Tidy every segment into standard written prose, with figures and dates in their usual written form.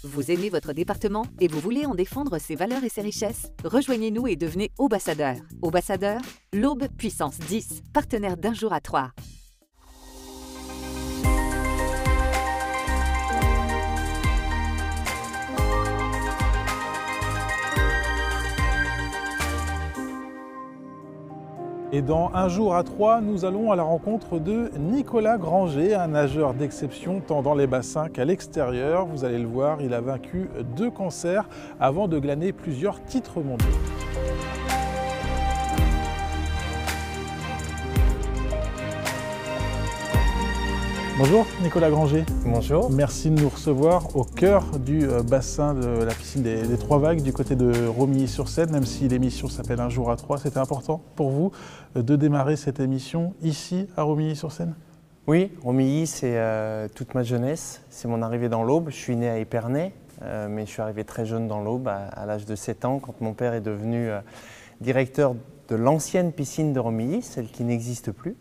Vous aimez votre département et vous voulez en défendre ses valeurs et ses richesses? Rejoignez-nous et devenez ambassadeur. Ambassadeur, l'Aube Puissance 10, partenaire d'Un jour à 3. Et dans Un jour à 3, nous allons à la rencontre de Nicolas Granger, un nageur d'exception tant dans les bassins qu'à l'extérieur. Vous allez le voir, il a vaincu 2 cancers avant de glaner plusieurs titres mondiaux. Bonjour Nicolas Granger. Bonjour. Merci de nous recevoir au cœur du bassin de la piscine des Trois Vagues du côté de Romilly-sur-Seine, même si l'émission s'appelle Un jour à 3. C'était important pour vous de démarrer cette émission ici à Romilly-sur-Seine? Oui, Romilly, c'est toute ma jeunesse. C'est mon arrivée dans l'Aube. Je suis né à Épernay, mais je suis arrivé très jeune dans l'Aube, à l'âge de 7 ans, quand mon père est devenu directeur de l'ancienne piscine de Romilly, celle qui n'existe plus.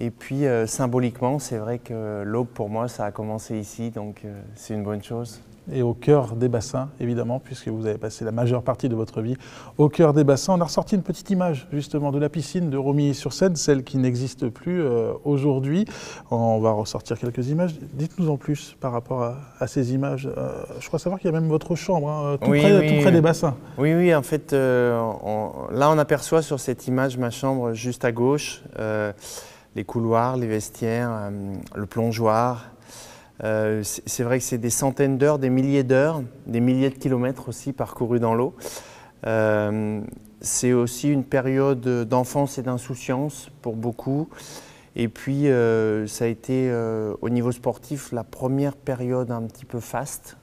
Et puis symboliquement, c'est vrai que l'Aube pour moi, ça a commencé ici, donc c'est une bonne chose. Et au cœur des bassins, évidemment, puisque vous avez passé la majeure partie de votre vie au cœur des bassins. On a ressorti une petite image justement de la piscine de Romilly-sur-Seine, celle qui n'existe plus aujourd'hui. On va ressortir quelques images. Dites-nous en plus par rapport à ces images. Je crois savoir qu'il y a même votre chambre, hein, tout près des bassins. Oui, en fait, là on aperçoit sur cette image ma chambre juste à gauche. Les couloirs, les vestiaires, le plongeoir. C'est vrai que c'est des centaines d'heures, des milliers de kilomètres aussi parcourus dans l'eau. C'est aussi une période d'enfance et d'insouciance pour beaucoup. Et puis ça a été au niveau sportif la première période un petit peu faste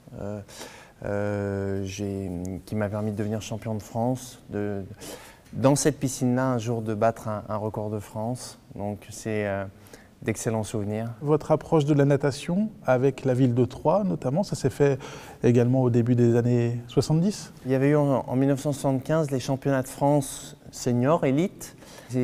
qui m'a permis de devenir champion de France. Dans cette piscine-là, un jour de battre un record de France. Donc c'est d'excellents souvenirs. Votre approche de la natation avec la ville de Troyes notamment, ça s'est fait également au début des années 70? Il y avait eu en 1975 les championnats de France senior, élite.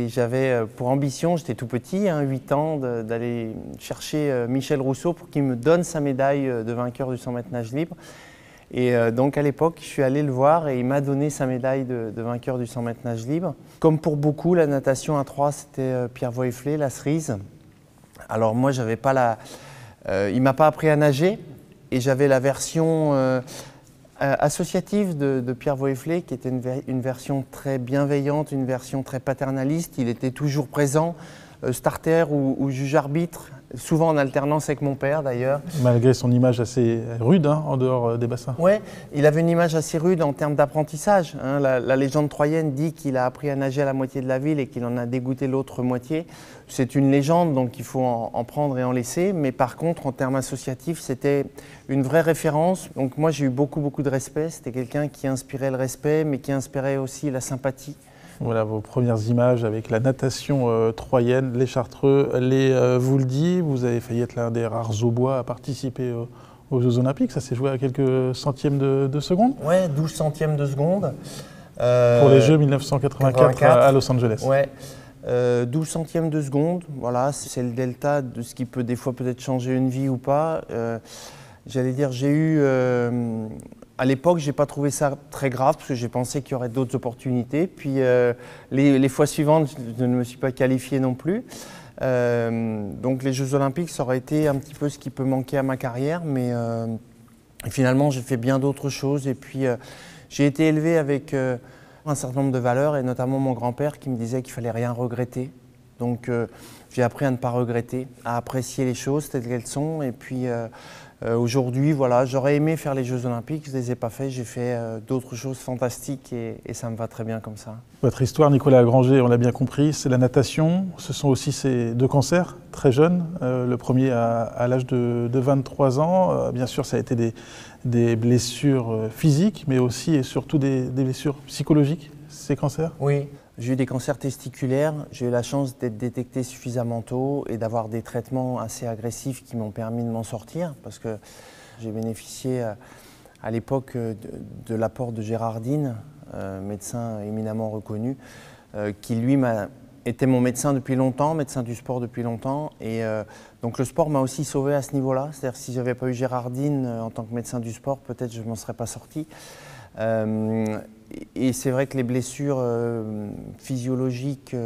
J'avais pour ambition, j'étais tout petit, 8 ans, d'aller chercher Michel Rousseau pour qu'il me donne sa médaille de vainqueur du 100 mètres nage libre. Et donc à l'époque, je suis allé le voir et il m'a donné sa médaille de vainqueur du 100 mètres nage libre. Comme pour beaucoup, la natation à 3, c'était Pierre Voëflé, la cerise. Alors moi, j'avais pas il m'a pas appris à nager et j'avais la version associative de Pierre Voëflé qui était une version très bienveillante, une version très paternaliste. Il était toujours présent, starter ou juge arbitre. Souvent en alternance avec mon père d'ailleurs. Malgré son image assez rude en dehors des bassins. Oui, il avait une image assez rude en termes d'apprentissage. La légende troyenne dit qu'il a appris à nager à la moitié de la ville et qu'il en a dégoûté l'autre moitié. C'est une légende, donc il faut en prendre et en laisser. Mais par contre, en termes associatifs, c'était une vraie référence. Donc moi, j'ai eu beaucoup de respect. C'était quelqu'un qui inspirait le respect, mais qui inspirait aussi la sympathie. Voilà vos premières images avec la natation troyenne, les Chartreux, les Vouldy. Vous avez failli être l'un des rares Aubois à participer aux Jeux Olympiques. Ça s'est joué à quelques centièmes de seconde? Oui, 12 centièmes de seconde. Pour les Jeux 1984 à Los Angeles. Ouais. 12 centièmes de seconde, voilà, c'est le delta de ce qui peut des fois peut-être changer une vie ou pas. J'allais dire, j'ai eu... à l'époque, je n'ai pas trouvé ça très grave parce que j'ai pensé qu'il y aurait d'autres opportunités. Puis les fois suivantes, je ne me suis pas qualifié non plus. Donc les Jeux Olympiques, ça aurait été un petit peu ce qui peut manquer à ma carrière. Mais finalement, j'ai fait bien d'autres choses. Et puis j'ai été élevé avec un certain nombre de valeurs et notamment mon grand-père qui me disait qu'il ne fallait rien regretter. Donc j'ai appris à ne pas regretter, à apprécier les choses telles qu'elles sont. Et puis aujourd'hui, voilà, j'aurais aimé faire les Jeux Olympiques, je ne les ai pas faits, j'ai fait d'autres choses fantastiques et ça me va très bien comme ça. Votre histoire, Nicolas Granger, on l'a bien compris, c'est la natation, ce sont aussi ces 2 cancers très jeunes, le premier à l'âge de 23 ans. Bien sûr, ça a été des blessures physiques, mais aussi et surtout des blessures psychologiques, ces cancers? Oui. J'ai eu des cancers testiculaires, j'ai eu la chance d'être détecté suffisamment tôt et d'avoir des traitements assez agressifs qui m'ont permis de m'en sortir parce que j'ai bénéficié à l'époque de l'apport de Gérard Dine, médecin éminemment reconnu, qui lui m'a était mon médecin depuis longtemps, médecin du sport depuis longtemps. Et donc le sport m'a aussi sauvé à ce niveau-là. C'est-à-dire si je n'avais pas eu Gérardine en tant que médecin du sport, peut-être je ne m'en serais pas sorti. Et c'est vrai que les blessures physiologiques,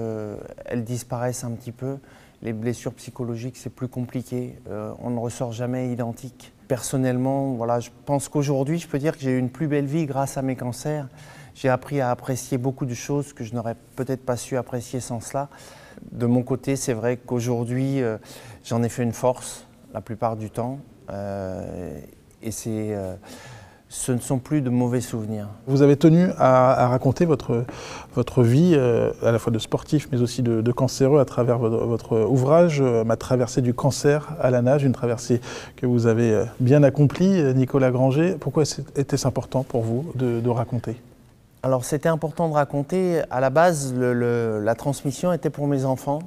elles disparaissent un petit peu. Les blessures psychologiques, c'est plus compliqué. On ne ressort jamais identique. Personnellement, voilà, je pense qu'aujourd'hui, je peux dire que j'ai eu une plus belle vie grâce à mes cancers. J'ai appris à apprécier beaucoup de choses que je n'aurais peut-être pas su apprécier sans cela. De mon côté, c'est vrai qu'aujourd'hui, j'en ai fait une force la plupart du temps. Et ce ne sont plus de mauvais souvenirs. Vous avez tenu à raconter votre vie, à la fois de sportif, mais aussi de cancéreux, à travers votre ouvrage, Ma traversée du cancer à la nage, une traversée que vous avez bien accomplie, Nicolas Granger. Pourquoi était-ce important pour vous de raconter ? Alors c'était important de raconter. À la base, la transmission était pour mes enfants,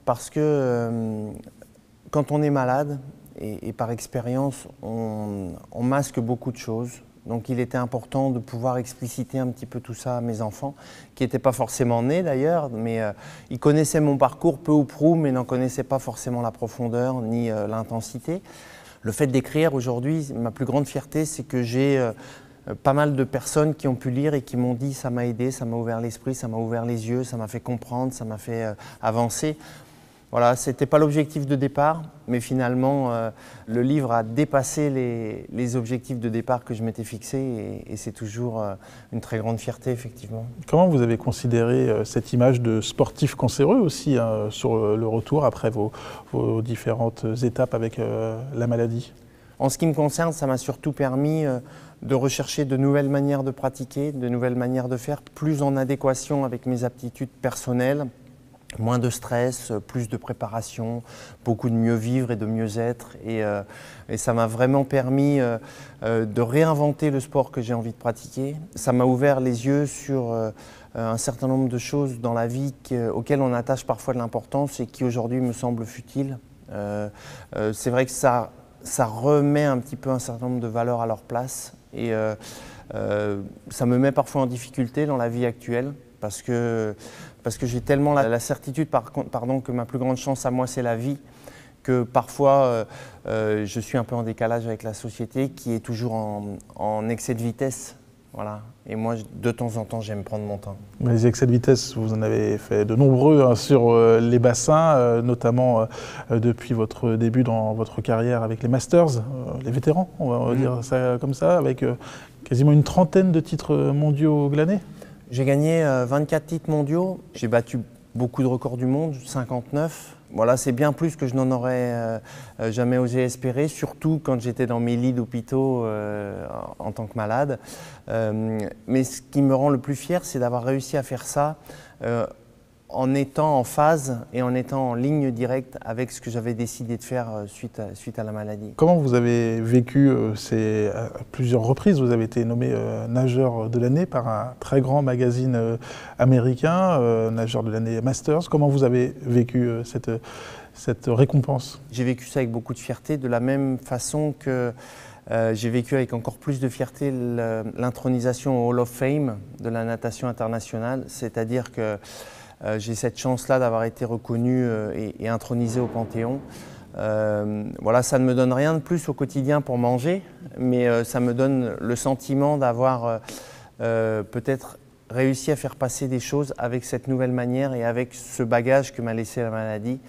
parce que quand on est malade, et par expérience, on masque beaucoup de choses. Donc il était important de pouvoir expliciter un petit peu tout ça à mes enfants, qui n'étaient pas forcément nés d'ailleurs, mais ils connaissaient mon parcours peu ou prou, mais n'en connaissaient pas forcément la profondeur ni l'intensité. Le fait d'écrire aujourd'hui, ma plus grande fierté, c'est que j'ai pas mal de personnes qui ont pu lire et qui m'ont dit « ça m'a aidé, ça m'a ouvert l'esprit, ça m'a ouvert les yeux, ça m'a fait comprendre, ça m'a fait avancer ». Voilà, ce n'était pas l'objectif de départ, mais finalement, le livre a dépassé les objectifs de départ que je m'étais fixés et c'est toujours une très grande fierté, effectivement. Comment vous avez considéré cette image de sportif cancéreux aussi, hein, sur le retour après vos différentes étapes avec la maladie ? En ce qui me concerne, ça m'a surtout permis de rechercher de nouvelles manières de pratiquer, de nouvelles manières de faire, plus en adéquation avec mes aptitudes personnelles. Moins de stress, plus de préparation, beaucoup de mieux vivre et de mieux être. Et ça m'a vraiment permis de réinventer le sport que j'ai envie de pratiquer. Ça m'a ouvert les yeux sur un certain nombre de choses dans la vie auxquelles on attache parfois de l'importance et qui aujourd'hui me semblent futiles. C'est vrai que ça remet un petit peu un certain nombre de valeurs à leur place. Et ça me met parfois en difficulté dans la vie actuelle. Parce que j'ai tellement la certitude que ma plus grande chance à moi c'est la vie, que parfois je suis un peu en décalage avec la société qui est toujours en excès de vitesse. Voilà. Et moi, de temps en temps, j'aime prendre mon temps. Les excès de vitesse, vous en avez fait de nombreux, hein, sur les bassins, notamment depuis votre début dans votre carrière avec les Masters, les vétérans, on va dire ça comme ça, avec quasiment une trentaine de titres mondiaux glanés. J'ai gagné 24 titres mondiaux, j'ai battu beaucoup de records du monde, 59. Voilà, c'est bien plus que je n'en aurais jamais osé espérer, surtout quand j'étais dans mes lits d'hôpitaux en tant que malade. Mais ce qui me rend le plus fier, c'est d'avoir réussi à faire ça en étant en phase et en étant en ligne directe avec ce que j'avais décidé de faire suite à la maladie. Comment vous avez vécu à plusieurs reprises, vous avez été nommé nageur de l'année par un très grand magazine américain, nageur de l'année Masters. Comment vous avez vécu cette récompense? J'ai vécu ça avec beaucoup de fierté, de la même façon que j'ai vécu avec encore plus de fierté l'intronisation au Hall of Fame de la natation internationale, c'est-à-dire que j'ai cette chance-là d'avoir été reconnu et intronisé au Panthéon. Voilà, ça ne me donne rien de plus au quotidien pour manger, mais ça me donne le sentiment d'avoir peut-être réussi à faire passer des choses avec cette nouvelle manière et avec ce bagage que m'a laissé la maladie.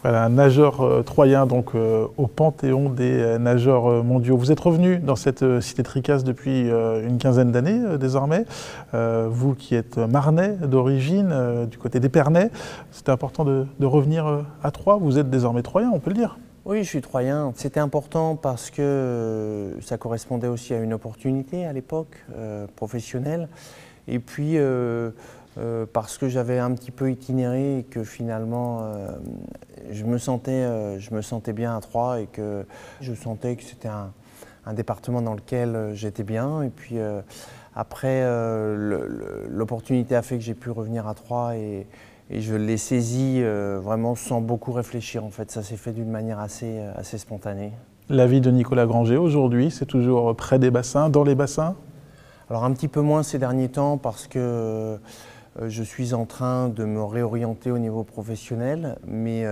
Voilà, un nageur troyen donc au Panthéon des nageurs mondiaux. Vous êtes revenu dans cette cité tricasse depuis une quinzaine d'années désormais. Vous qui êtes marnais d'origine, du côté d'Épernay, c'était important de revenir à Troyes. Vous êtes désormais troyen, on peut le dire. Oui, je suis troyen. C'était important parce que ça correspondait aussi à une opportunité à l'époque professionnelle. Et puis parce que j'avais un petit peu itinéré et que finalement je me sentais bien à Troyes et que je sentais que c'était un département dans lequel j'étais bien. Et puis après, l'opportunité a fait que j'ai pu revenir à Troyes et je l'ai saisi vraiment sans beaucoup réfléchir. En fait, ça s'est fait d'une manière assez spontanée. La vie de Nicolas Granger aujourd'hui, c'est toujours près des bassins, dans les bassins? Alors un petit peu moins ces derniers temps parce que Je suis en train de me réorienter au niveau professionnel, mais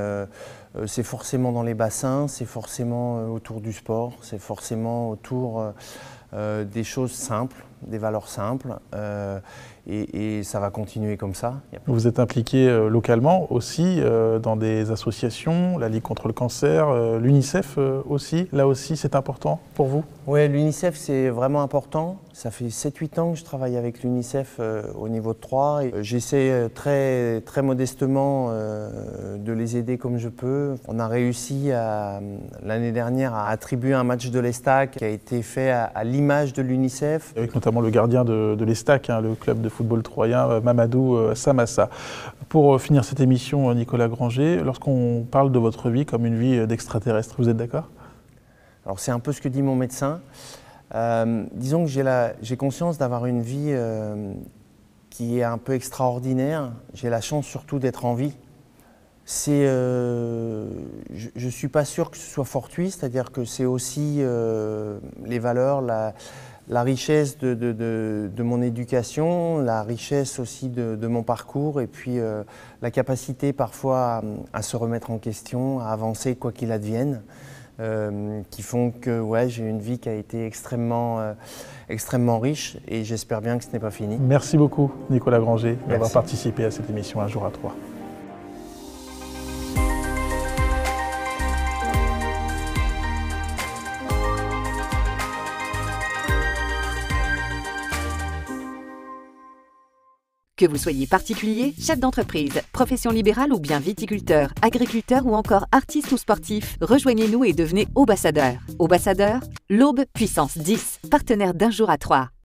c'est forcément dans les bassins, c'est forcément autour du sport, c'est forcément autour des choses simples, des valeurs simples, et ça va continuer comme ça. Vous êtes impliqué localement aussi dans des associations, la Ligue contre le cancer, l'UNICEF aussi. Là aussi, c'est important pour vous? Oui, l'UNICEF, c'est vraiment important. Ça fait 7-8 ans que je travaille avec l'UNICEF au niveau de Troyes. J'essaie très modestement de les aider comme je peux. On a réussi l'année dernière à attribuer un match de l'Estac qui a été fait à l'image de l'UNICEF. Avec notamment le gardien de l'Estac, le club de football troyen, Mamadou Samassa. Pour finir cette émission, Nicolas Granger, lorsqu'on parle de votre vie comme une vie d'extraterrestre, vous êtes d'accord? Alors c'est un peu ce que dit mon médecin. Disons que j'ai conscience d'avoir une vie qui est un peu extraordinaire. J'ai la chance surtout d'être en vie. Je ne suis pas sûr que ce soit fortuit, c'est-à-dire que c'est aussi les valeurs, la richesse de mon éducation, la richesse aussi de mon parcours et puis la capacité parfois à se remettre en question, à avancer quoi qu'il advienne. Qui font que j'ai une vie qui a été extrêmement riche et j'espère bien que ce n'est pas fini. Merci beaucoup Nicolas Granger d'avoir participé à cette émission Un jour à Troyes. Que vous soyez particulier, chef d'entreprise, profession libérale ou bien viticulteur, agriculteur ou encore artiste ou sportif, rejoignez-nous et devenez ambassadeur. Ambassadeur, l'Aube puissance 10, partenaire d'Un jour à Troyes.